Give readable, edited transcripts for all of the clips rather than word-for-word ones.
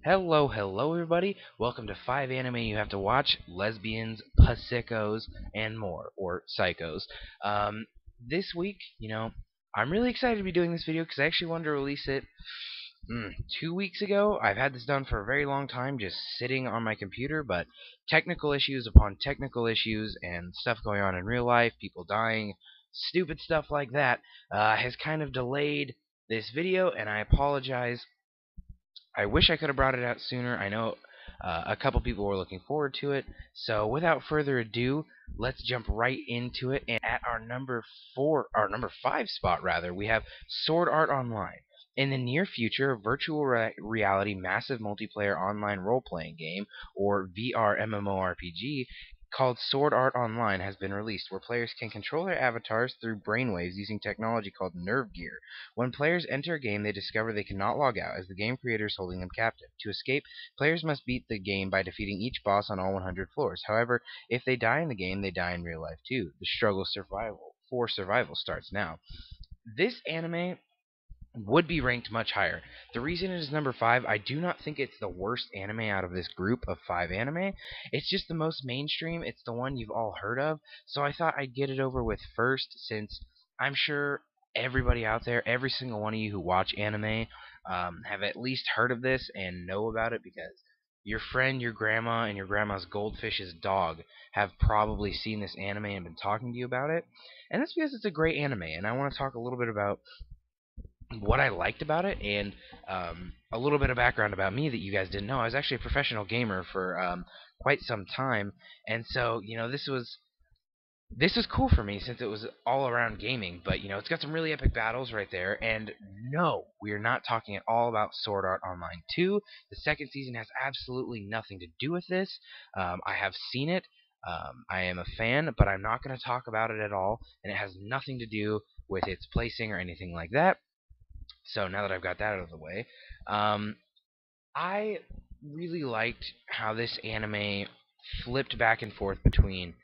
Hello everybody. Welcome to 5 Anime You Have to Watch, Lesbians, Psychos, and more, or Psychos. This week, I'm really excited to be doing this video because I actually wanted to release it 2 weeks ago. I've had this done for a very long time, just sitting on my computer, but technical issues upon technical issues and stuff going on in real life, people dying, stupid stuff like that, has kind of delayed this video, and I apologize. I wish I could have brought it out sooner. I know a couple people were looking forward to it. So without further ado, let's jump right into it. And at our number 5 spot rather, we have Sword Art Online. In the near future, a virtual reality massive multiplayer online role-playing game, or VR MMORPG, called Sword Art Online has been released, where players can control their avatars through brainwaves using technology called nerve gear. When players enter a game, they discover they cannot log out, as the game creator is holding them captive. To escape, players must beat the game by defeating each boss on all 100 floors. However, if they die in the game, they die in real life too. The struggle for survival starts now. This anime would be ranked much higher. The reason it is number 5, I do not think it's the worst anime out of this group of 5 anime. It's just the most mainstream. It's the one you've all heard of. So I thought I'd get it over with first, since I'm sure everybody out there, every single one of you who watch anime, have at least heard of this and know about it, because your friend, your grandma, and your grandma's goldfish's dog have probably seen this anime and been talking to you about it. And that's because it's a great anime, and I want to talk a little bit about what I liked about it, and a little bit of background about me that you guys didn't know. I was actually a professional gamer for quite some time, and so this was cool for me since it was all around gaming. But it's got some really epic battles right there. And no, we are not talking at all about Sword Art Online 2. The second season has absolutely nothing to do with this. I have seen it. I am a fan, but I'm not going to talk about it at all, and it has nothing to do with its placing or anything like that. So now that I've got that out of the way, I really liked how this anime flipped back and forth between,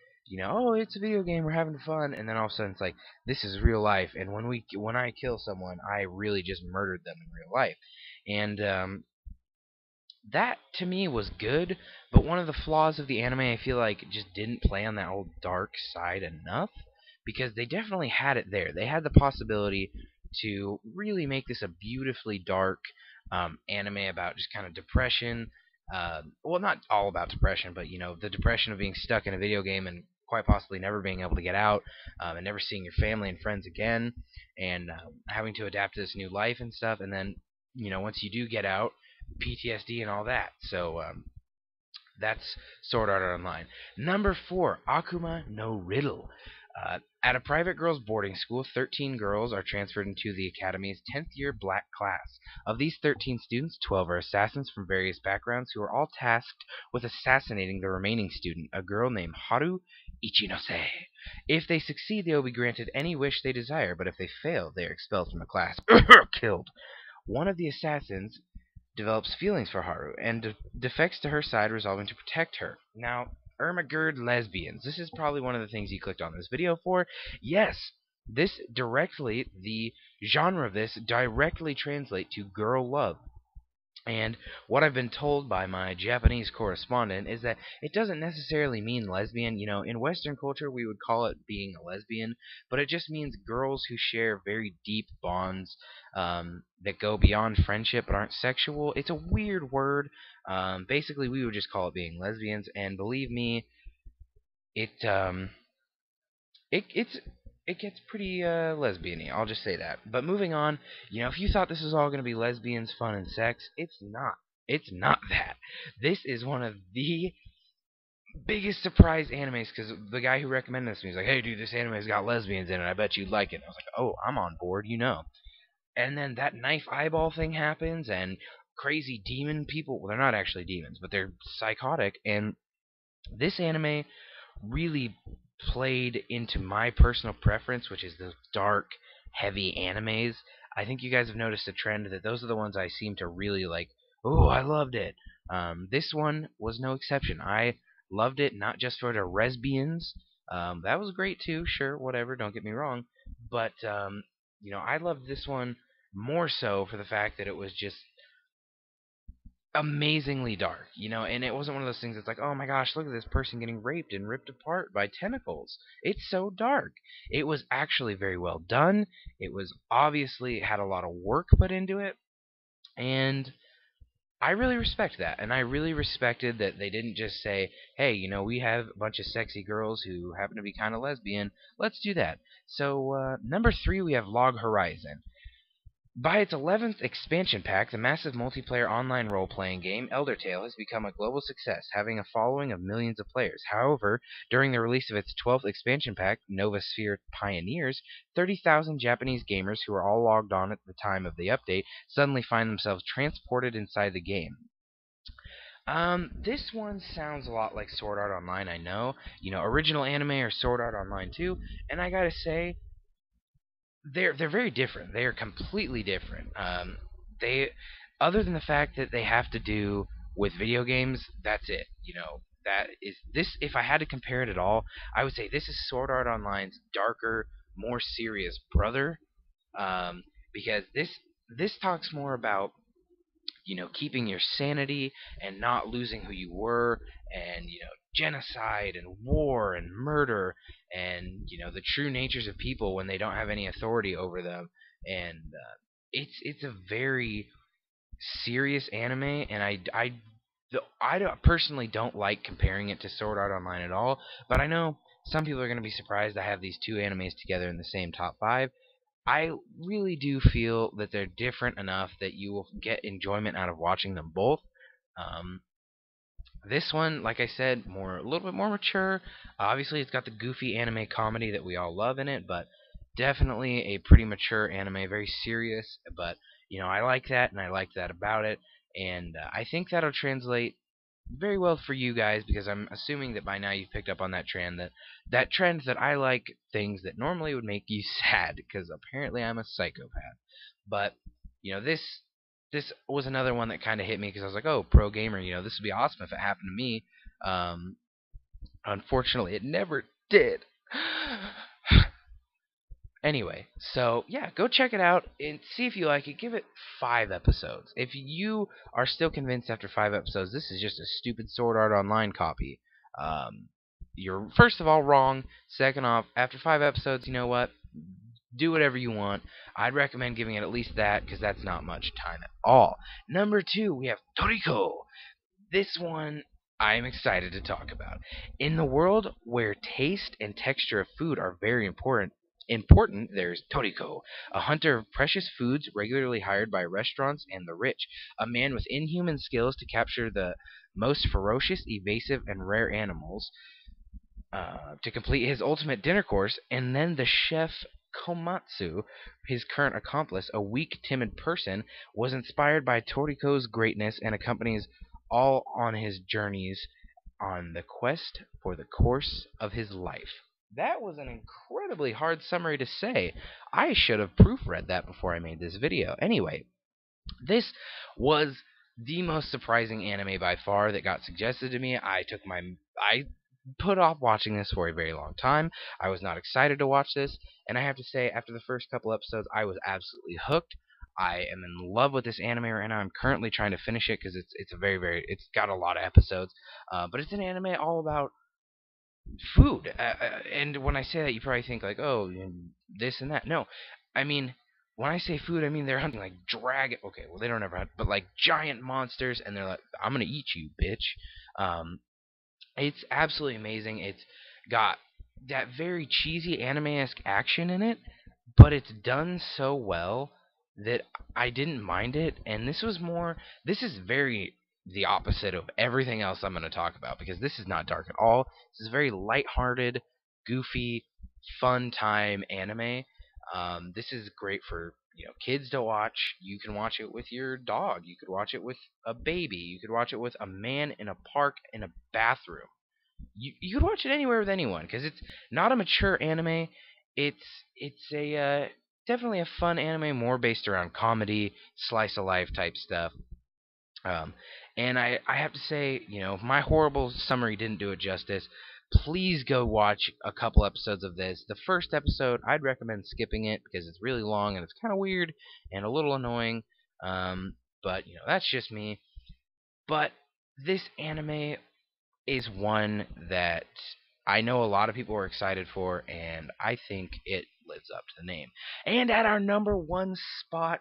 oh, it's a video game, we're having fun, and then all of a sudden it's like, this is real life, and when I kill someone, I really just murdered them in real life. And that to me was good, but one of the flaws of the anime, I feel like, just didn't play on that old dark side enough, because they definitely had it there. They had the possibility to really make this a beautifully dark anime about just kind of depression. Well, not all about depression, but the depression of being stuck in a video game and quite possibly never being able to get out, and never seeing your family and friends again, and having to adapt to this new life and stuff. And then once you do get out, PTSD and all that. So that's Sword Art Online. Number 4, Akuma no Riddle. At a private girls' boarding school, 13 girls are transferred into the academy's 10th year black class. Of these 13 students, 12 are assassins from various backgrounds who are all tasked with assassinating the remaining student, a girl named Haru Ichinose. If they succeed, they will be granted any wish they desire, but if they fail, they are expelled from the class. Killed. One of the assassins develops feelings for Haru and defects to her side, resolving to protect her. Now, Ermagerd lesbians. This is probably one of the things you clicked on this video for. Yes, the genre of this directly translates to girl love. And what I've been told by my Japanese correspondent is that it doesn't necessarily mean lesbian. In Western culture, we would call it being a lesbian, but it just means girls who share very deep bonds that go beyond friendship but aren't sexual. It's a weird word. Basically, we would just call it being lesbians, and believe me, it it's it gets pretty lesbian-y, I'll just say that. But moving on, if you thought this was all going to be lesbians, fun, and sex, it's not. It's not that. This is one of the biggest surprise animes, because the guy who recommended this to me was like, hey, dude, this anime's got lesbians in it. I bet you'd like it. And I was like, oh, I'm on board, And then that knife eyeball thing happens, and crazy demon people. Well, they're not actually demons, but they're psychotic. And this anime really played into my personal preference, which is those dark, heavy animes. I think you guys have noticed a trend that those are the ones I seem to really like. Oh, I loved it. This one was no exception. I loved it, not just for the lesbians. That was great too, sure, whatever, don't get me wrong. But, I loved this one more so for the fact that it was just amazingly dark, and it wasn't one of those things that's like, oh my gosh, look at this person getting raped and ripped apart by tentacles. It's so dark. It was actually very well done. It was obviously had a lot of work put into it, and I really respect that. And I really respected that they didn't just say, hey, we have a bunch of sexy girls who happen to be kind of lesbian. Let's do that. So, number 3, we have Log Horizon. By its 11th expansion pack, the massive multiplayer online role-playing game Elder Tale has become a global success, having a following of millions of players. However, during the release of its 12th expansion pack, Nova Sphere Pioneers, 30,000 Japanese gamers who are all logged on at the time of the update suddenly find themselves transported inside the game. This one sounds a lot like Sword Art Online, I know. Original anime or Sword Art Online 2, and I gotta say, they're very different. They are completely different. They, other than the fact that they have to do with video games, that's it. That is this. If I had to compare it at all, I would say this is Sword Art Online's darker, more serious brother. Because this talks more about keeping your sanity and not losing who you were, and genocide and war and murder, and the true natures of people when they don't have any authority over them. And it's a very serious anime, and personally don't like comparing it to Sword Art Online at all. But I know some people are going to be surprised I have these two animes together in the same top 5. I really do feel that they're different enough that you will get enjoyment out of watching them both. Um, this one, like I said, a little bit more mature. Obviously, it's got the goofy anime comedy that we all love in it, but definitely a pretty mature anime, very serious. But I like that, and I like that about it, and I think that'll translate very well for you guys, because I'm assuming that by now you've picked up on that trend that I like things that normally would make you sad, because apparently I'm a psychopath. But this was another one that kind of hit me, because I was like, oh, pro gamer, this would be awesome if it happened to me. Um, Unfortunately, it never did. Anyway, so yeah, go check it out and see if you like it. Give it 5 episodes. If you are still convinced after 5 episodes this is just a stupid Sword Art Online copy, you're first of all wrong. Second off, after 5 episodes, you know what? Do whatever you want. I'd recommend giving it at least that, because that's not much time at all. Number 2, we have Toriko. This one I'm excited to talk about. In the world where taste and texture of food are very important, there's Toriko, a hunter of precious foods regularly hired by restaurants and the rich, a man with inhuman skills to capture the most ferocious, evasive, and rare animals to complete his ultimate dinner course. And then the chef Komatsu, his current accomplice, a weak, timid person, was inspired by Toriko's greatness and accompanies all on his journeys on the quest for the course of his life. That was an incredibly hard summary to say. I should have proofread that before I made this video. Anyway, this was the most surprising anime by far that got suggested to me. I put off watching this for a very long time. I was not excited to watch this, and I have to say, after the first couple episodes, I was absolutely hooked. I am in love with this anime right now. I'm currently trying to finish it, because it's a it's got a lot of episodes, but it's an anime all about food. And when I say that, you probably think like, oh, this and that. No, I mean, when I say food, I mean they're hunting like dragon. Okay, well they don't ever hunt, but like giant monsters, and they're like, I'm gonna eat you, bitch. Um, it's absolutely amazing. It's got that very cheesy anime-esque action in it, but it's done so well that I didn't mind it. And this is very the opposite of everything else I'm going to talk about, because this is not dark at all. This is very lighthearted, goofy, fun time anime. This is great for kids to watch. You can watch it with your dog. You could watch it with a baby. You could watch it with a man in a park in a bathroom. You could watch it anywhere with anyone, because it's not a mature anime. It's a definitely a fun anime, more based around comedy, slice of life type stuff. Um, and I have to say, if my horrible summary didn't do it justice, please go watch a couple episodes of this. The first episode, I'd recommend skipping it, because it's really long and it's kind of weird and a little annoying. But that's just me. But this anime is one that I know a lot of people are excited for, and I think it lives up to the name. And at our number one spot,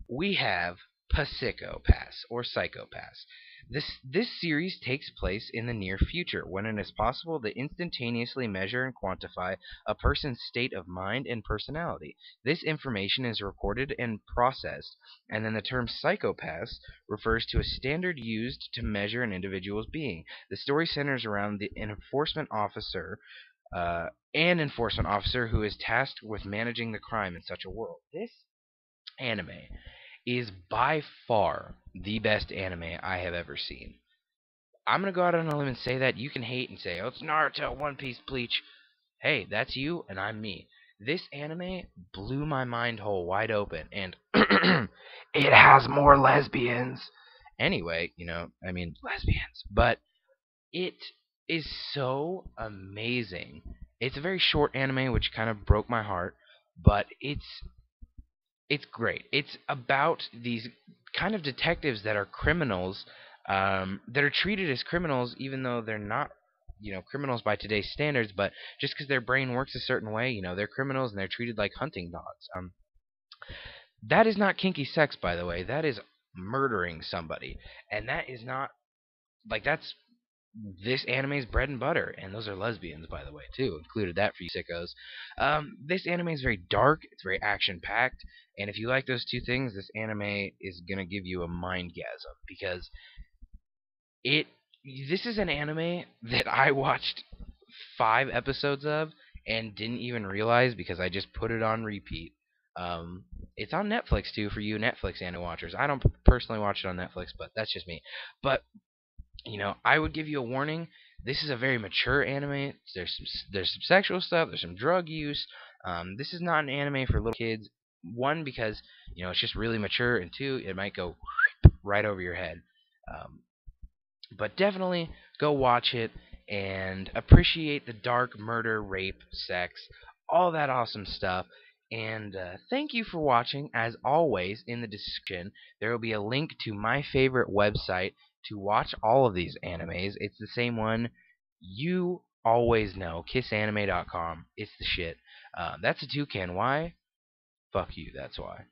we have Psycho Pass or Psycho Pass. This series takes place in the near future, when it is possible to instantaneously measure and quantify a person's state of mind and personality. This information is recorded and processed, and then the term psychopath refers to a standard used to measure an individual's being. The story centers around an enforcement officer who is tasked with managing the crime in such a world. This anime is by far the best anime I have ever seen. I'm gonna go out on a limb and say that. You can hate and say, "Oh, it's Naruto, One Piece, Bleach." Hey, that's you, and I'm me. This anime blew my mind hole wide open, and it has more lesbians. Anyway, I mean lesbians, but it is so amazing. It's a very short anime, which kind of broke my heart, but it's great. It's about these kind of detectives that are criminals, that are treated as criminals, even though they're not, criminals by today's standards. But just because their brain works a certain way, they're criminals and they're treated like hunting dogs. That is not kinky sex, by the way. That is murdering somebody, and that is not like that's this anime's bread and butter, and those are lesbians, by the way, too. Included that for you sickos. This anime is very dark, it's very action packed, and if you like those two things, this anime is gonna give you a mindgasm because it. This is an anime that I watched 5 episodes of and didn't even realize because I just put it on repeat. It's on Netflix too for you Netflix anime watchers. I don't personally watch it on Netflix, but that's just me. But I would give you a warning. This is a very mature anime. There's some sexual stuff. There's some drug use. This is not an anime for little kids. One, because it's just really mature, and two, it might go right over your head. Um, but definitely go watch it and appreciate the dark murder, rape, sex, all that awesome stuff. And thank you for watching. As always, in the description, there will be a link to my favorite website to watch all of these animes. It's the same one you always know, kissanime.com. It's the shit. That's a toucan. Why? Fuck you, that's why.